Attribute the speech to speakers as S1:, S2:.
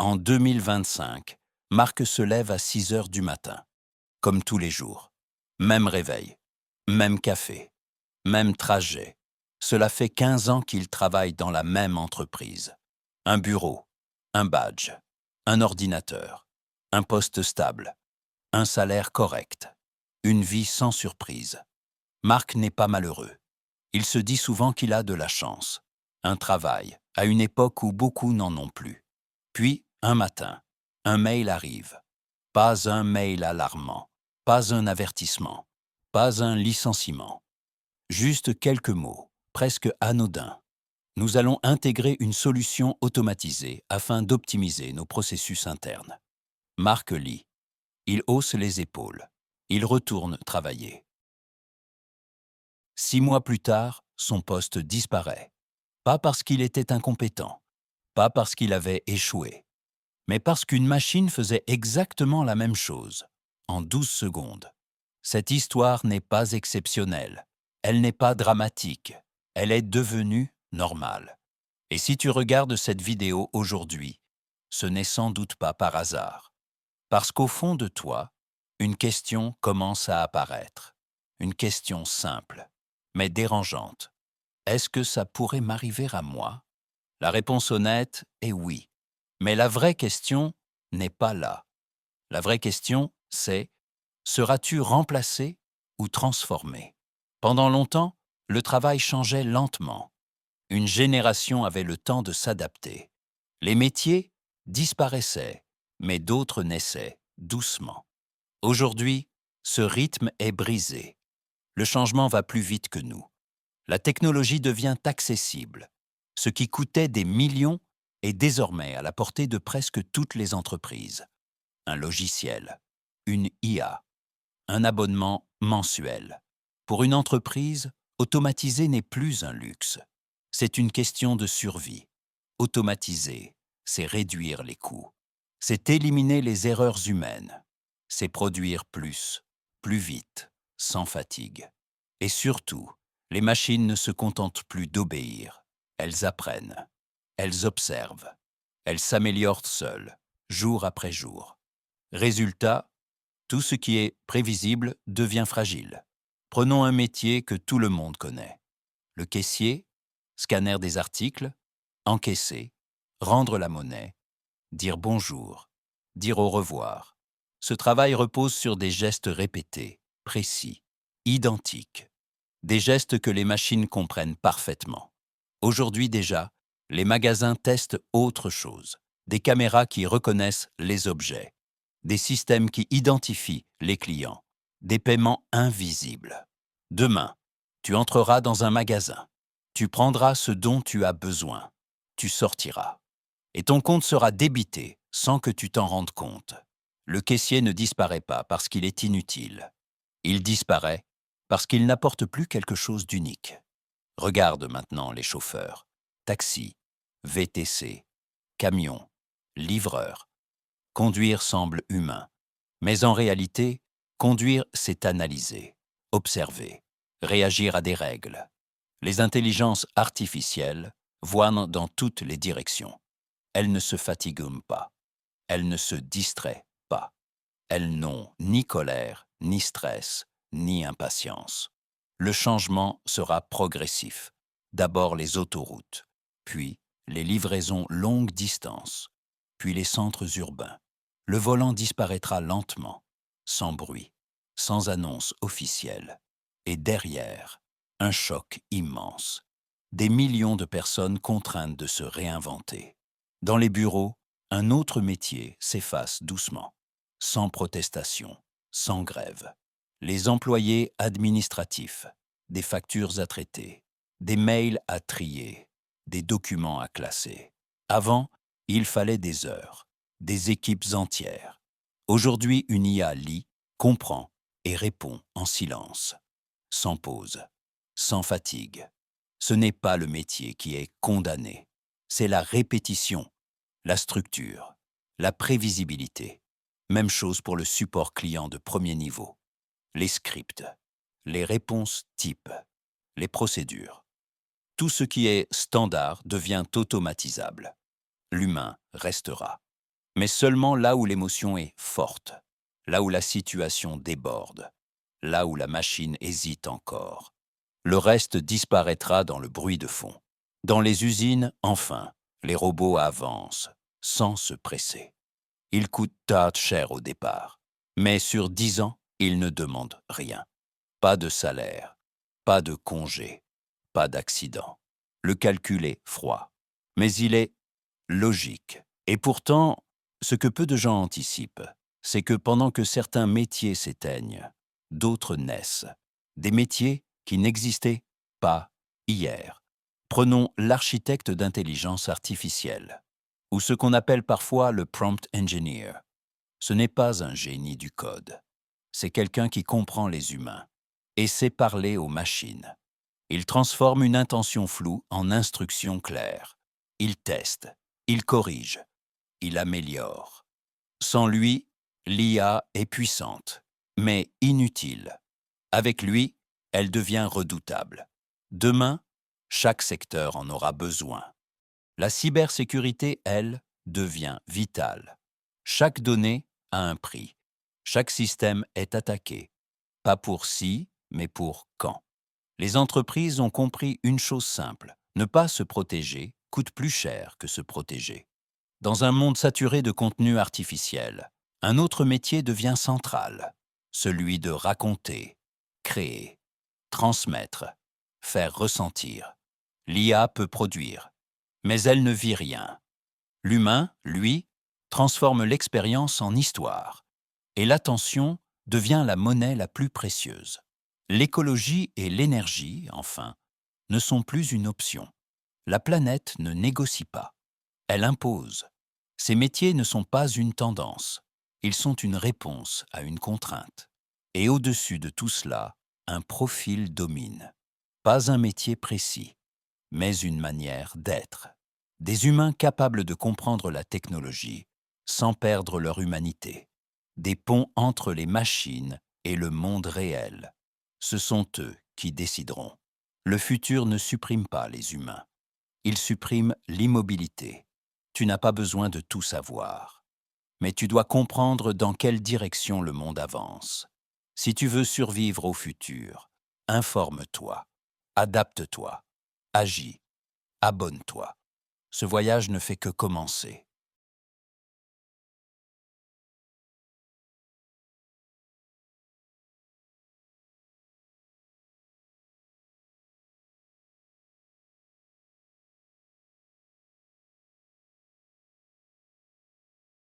S1: En 2025, Marc se lève à 6 heures du matin, comme tous les jours. Même réveil, même café, même trajet. Cela fait 15 ans qu'il travaille dans la même entreprise. Un bureau, un badge, un ordinateur, un poste stable, un salaire correct, une vie sans surprise. Marc n'est pas malheureux. Il se dit souvent qu'il a de la chance. Un travail, à une époque où beaucoup n'en ont plus. Puis, un matin, un mail arrive. Pas un mail alarmant, pas un avertissement, pas un licenciement. Juste quelques mots, presque anodins. Nous allons intégrer une solution automatisée afin d'optimiser nos processus internes. Marc lit. Il hausse les épaules. Il retourne travailler. 6 mois plus tard, son poste disparaît. Pas parce qu'il était incompétent, pas parce qu'il avait échoué, mais parce qu'une machine faisait exactement la même chose, en 12 secondes. Cette histoire n'est pas exceptionnelle, elle n'est pas dramatique, elle est devenue normale. Et si tu regardes cette vidéo aujourd'hui, ce n'est sans doute pas par hasard. Parce qu'au fond de toi, une question commence à apparaître. Une question simple, mais dérangeante. Est-ce que ça pourrait m'arriver à moi? La réponse honnête est oui. Mais la vraie question n'est pas là. La vraie question, c'est: seras-tu remplacé ou transformé? Pendant longtemps, le travail changeait lentement. Une génération avait le temps de s'adapter. Les métiers disparaissaient, mais d'autres naissaient doucement. Aujourd'hui, ce rythme est brisé. Le changement va plus vite que nous. La technologie devient accessible. Ce qui coûtait des millions est désormais à la portée de presque toutes les entreprises. Un logiciel, une IA, un abonnement mensuel. Pour une entreprise, automatiser n'est plus un luxe. C'est une question de survie. Automatiser, c'est réduire les coûts. C'est éliminer les erreurs humaines. C'est produire plus, plus vite, sans fatigue. Et surtout, les machines ne se contentent plus d'obéir. Elles apprennent. Elles observent. Elles s'améliorent seules, jour après jour. Résultat, tout ce qui est prévisible devient fragile. Prenons un métier que tout le monde connaît. Le caissier, scanner des articles, encaisser, rendre la monnaie, dire bonjour, dire au revoir. Ce travail repose sur des gestes répétés, précis, identiques. Des gestes que les machines comprennent parfaitement. Aujourd'hui déjà, les magasins testent autre chose. Des caméras qui reconnaissent les objets, des systèmes qui identifient les clients, des paiements invisibles. Demain, tu entreras dans un magasin. Tu prendras ce dont tu as besoin. Tu sortiras. Et ton compte sera débité sans que tu t'en rendes compte. Le caissier ne disparaît pas parce qu'il est inutile. Il disparaît parce qu'il n'apporte plus quelque chose d'unique. Regarde maintenant les chauffeurs, taxis, VTC, camions, livreurs. Conduire semble humain, mais en réalité, conduire, c'est analyser, observer, réagir à des règles. Les intelligences artificielles voient dans toutes les directions. Elles ne se fatiguent pas, elles ne se distraient pas. Elles n'ont ni colère, ni stress, ni impatience. Le changement sera progressif. D'abord les autoroutes, puis les livraisons longue distance, puis les centres urbains. Le volant disparaîtra lentement, sans bruit, sans annonce officielle. Et derrière, un choc immense. Des millions de personnes contraintes de se réinventer. Dans les bureaux, un autre métier s'efface doucement, sans protestation, sans grève. Les employés administratifs, des factures à traiter, des mails à trier, des documents à classer. Avant, il fallait des heures, des équipes entières. Aujourd'hui, une IA lit, comprend et répond en silence, sans pause, sans fatigue. Ce n'est pas le métier qui est condamné, c'est la répétition, la structure, la prévisibilité. Même chose pour le support client de premier niveau. Les scripts, les réponses types, les procédures. Tout ce qui est standard devient automatisable. L'humain restera. mais seulement là où l'émotion est forte, là où la situation déborde, là où la machine hésite encore. Le reste disparaîtra dans le bruit de fond. Dans les usines, enfin, les robots avancent, sans se presser. Ils coûtent cher au départ, mais sur 10 ans, ils ne demandent rien. Pas de salaire, pas de congé, pas d'accident. Le calcul est froid, mais il est logique. Et pourtant, ce que peu de gens anticipent, c'est que pendant que certains métiers s'éteignent, d'autres naissent. Des métiers qui n'existaient pas hier. Prenons l'architecte d'intelligence artificielle, ou ce qu'on appelle parfois le prompt engineer. Ce n'est pas un génie du code. C'est quelqu'un qui comprend les humains et sait parler aux machines. Il transforme une intention floue en instruction claire. Il teste, il corrige, il améliore. Sans lui, l'IA est puissante, mais inutile. Avec lui, elle devient redoutable. Demain, chaque secteur en aura besoin. La cybersécurité, elle, devient vitale. Chaque donnée a un prix. Chaque système est attaqué. Pas pour si, mais pour quand. Les entreprises ont compris une chose simple. Ne pas se protéger coûte plus cher que se protéger. Dans un monde saturé de contenu artificiel, un autre métier devient central, celui de raconter, créer, transmettre, faire ressentir. L'IA peut produire, mais elle ne vit rien. L'humain, lui, transforme l'expérience en histoire, et l'attention devient la monnaie la plus précieuse. L'écologie et l'énergie, enfin, ne sont plus une option. La planète ne négocie pas, elle impose. Ces métiers ne sont pas une tendance, ils sont une réponse à une contrainte. Et au-dessus de tout cela, un profil domine. Pas un métier précis, mais une manière d'être. Des humains capables de comprendre la technologie sans perdre leur humanité. Des ponts entre les machines et le monde réel. Ce sont eux qui décideront. Le futur ne supprime pas les humains. Il supprime l'immobilité. Tu n'as pas besoin de tout savoir. Mais tu dois comprendre dans quelle direction le monde avance. Si tu veux survivre au futur, informe-toi, adapte-toi, agis, abonne-toi. Ce voyage ne fait que commencer.